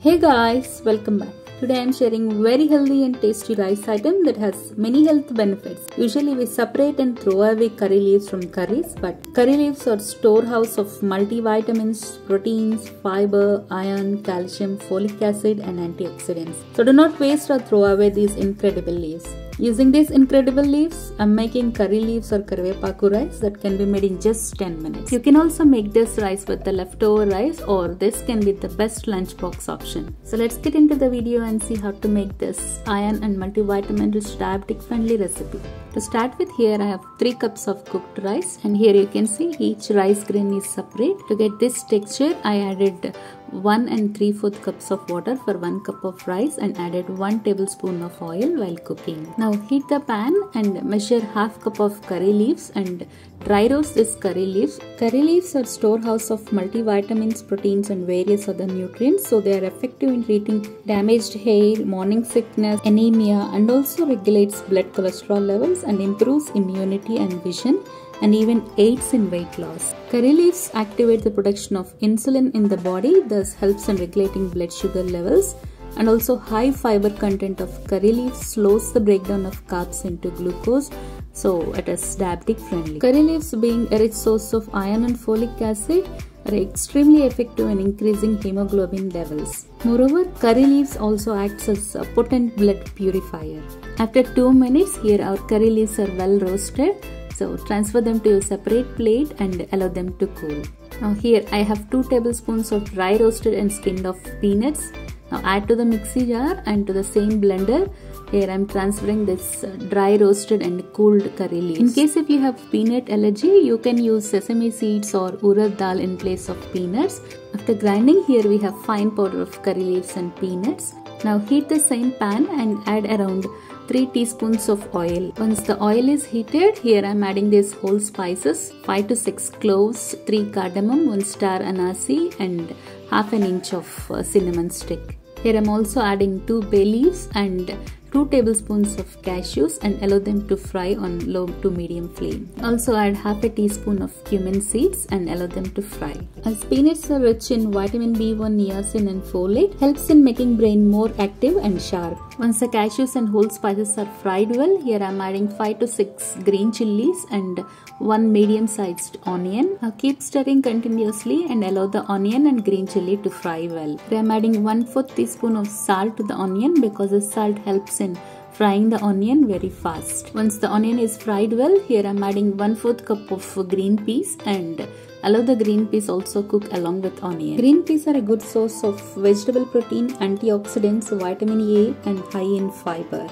Hey guys, welcome back. Today I am sharing very healthy and tasty rice item that has many health benefits. Usually we separate and throw away curry leaves from curries, but curry leaves are storehouse of multivitamins, proteins, fiber, iron, calcium, folic acid and antioxidants. So do not waste or throw away these incredible leaves. Using these incredible leaves, I am making curry leaves or karvepaku rice that can be made in just 10 minutes. You can also make this rice with the leftover rice, or this can be the best lunchbox option. So let's get into the video and see how to make this iron and multivitamin rich diabetic friendly recipe. To start with, here I have 3 cups of cooked rice, and here you can see each rice grain is separate. To get this texture, I added 1 3/4 cups of water for 1 cup of rice and added 1 tablespoon of oil while cooking. Now heat the pan and measure half cup of curry leaves and dry roast this curry leaves. Curry leaves are storehouse of multivitamins, proteins and various other nutrients, so they are effective in treating damaged hair, morning sickness, anemia, and also regulates blood cholesterol levels and improves immunity and vision, and even aids in weight loss. Curry leaves activate the production of insulin in the body, thus helps in regulating blood sugar levels, and also high fiber content of curry leaves slows the breakdown of carbs into glucose, so it is diabetic friendly. Curry leaves, being a rich source of iron and folic acid, are extremely effective in increasing hemoglobin levels. Moreover, curry leaves also acts as a potent blood purifier. After 2 minutes, here our curry leaves are well roasted. So transfer them to a separate plate and allow them to cool. Now here I have 2 tablespoons of dry roasted and skinned off peanuts. Now add to the mixie jar, and to the same blender, here I am transferring this dry roasted and cooled curry leaves. In case if you have peanut allergy, you can use sesame seeds or urad dal in place of peanuts. After grinding, here we have fine powder of curry leaves and peanuts. Now heat the same pan and add around 3 teaspoons of oil. Once the oil is heated, here I am adding these whole spices: 5 to 6 cloves, 3 cardamom, 1 star anise and half an inch of cinnamon stick. Here I am also adding 2 bay leaves and 2 tablespoons of cashews and allow them to fry on low to medium flame. Also add half a teaspoon of cumin seeds and allow them to fry. As peanuts are rich in vitamin B1, niacin and folate, helps in making brain more active and sharp. Once the cashews and whole spices are fried well, here I am adding 5 to 6 green chilies and 1 medium sized onion. Now keep stirring continuously and allow the onion and green chili to fry well. Here I am adding 1/4 teaspoon of salt to the onion because the salt helps in frying the onion very fast. Once the onion is fried well, here I am adding 1/4 cup of green peas and allow the green peas also cook along with onion. Green peas are a good source of vegetable protein, antioxidants, vitamin A and high in fiber.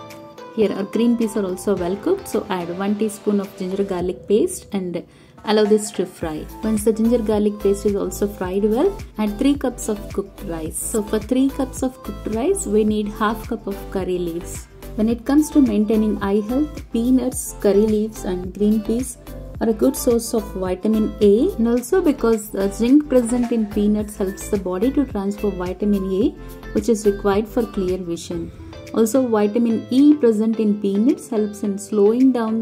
Here our green peas are also well cooked, so add 1 teaspoon of ginger garlic paste and allow this to fry. Once the ginger garlic paste is also fried well, add 3 cups of cooked rice. So for 3 cups of cooked rice, we need half cup of curry leaves. When it comes to maintaining eye health, peanuts, curry leaves and green peas are a good source of vitamin A, and also because the zinc present in peanuts helps the body to transfer vitamin A, which is required for clear vision. Also, vitamin E present in peanuts helps in slowing down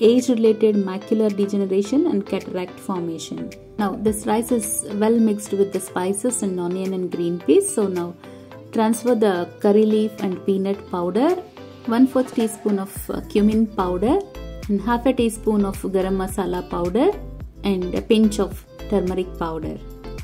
age-related macular degeneration and cataract formation. Now this rice is well mixed with the spices and onion and green peas. So now transfer the curry leaf and peanut powder, 1/4 teaspoon of cumin powder and half a teaspoon of garam masala powder and a pinch of turmeric powder.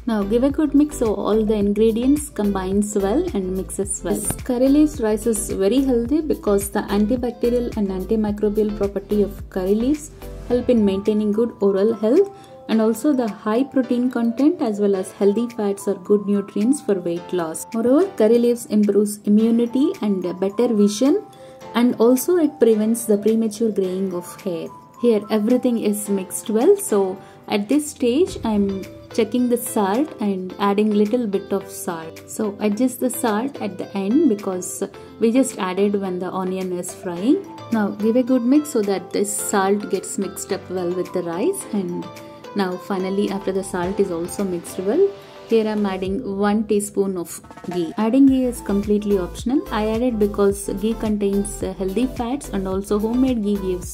Now give a good mix so all the ingredients combines well and mixes well. This curry leaves rice is very healthy because the antibacterial and antimicrobial property of curry leaves help in maintaining good oral health, and also the high protein content as well as healthy fats are good nutrients for weight loss. Moreover, curry leaves improves immunity and better vision, and also it prevents the premature graying of hair. Here everything is mixed well, so at this stage I am checking the salt and adding little bit of salt. So adjust the salt at the end because we just added when the onion is frying. Now give a good mix so that this salt gets mixed up well with the rice, and now finally after the salt is also mixed well, here I am adding 1 teaspoon of ghee. Adding ghee is completely optional. I added because ghee contains healthy fats, and also homemade ghee gives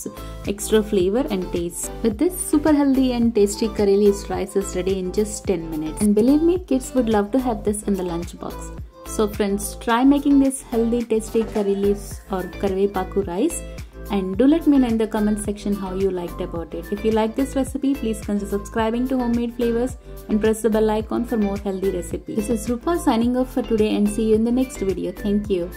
extra flavor and taste. With this, super healthy and tasty curry leaves rice is ready in just 10 minutes. And believe me, kids would love to have this in the lunch box. So friends, try making this healthy tasty curry leaves or Karivepaku rice, and do let me know in the comment section how you liked about it. If you like this recipe, please consider subscribing to Homemade Flavors and press the bell icon for more healthy recipes. This is Rupa signing off for today, and see you in the next video. Thank you.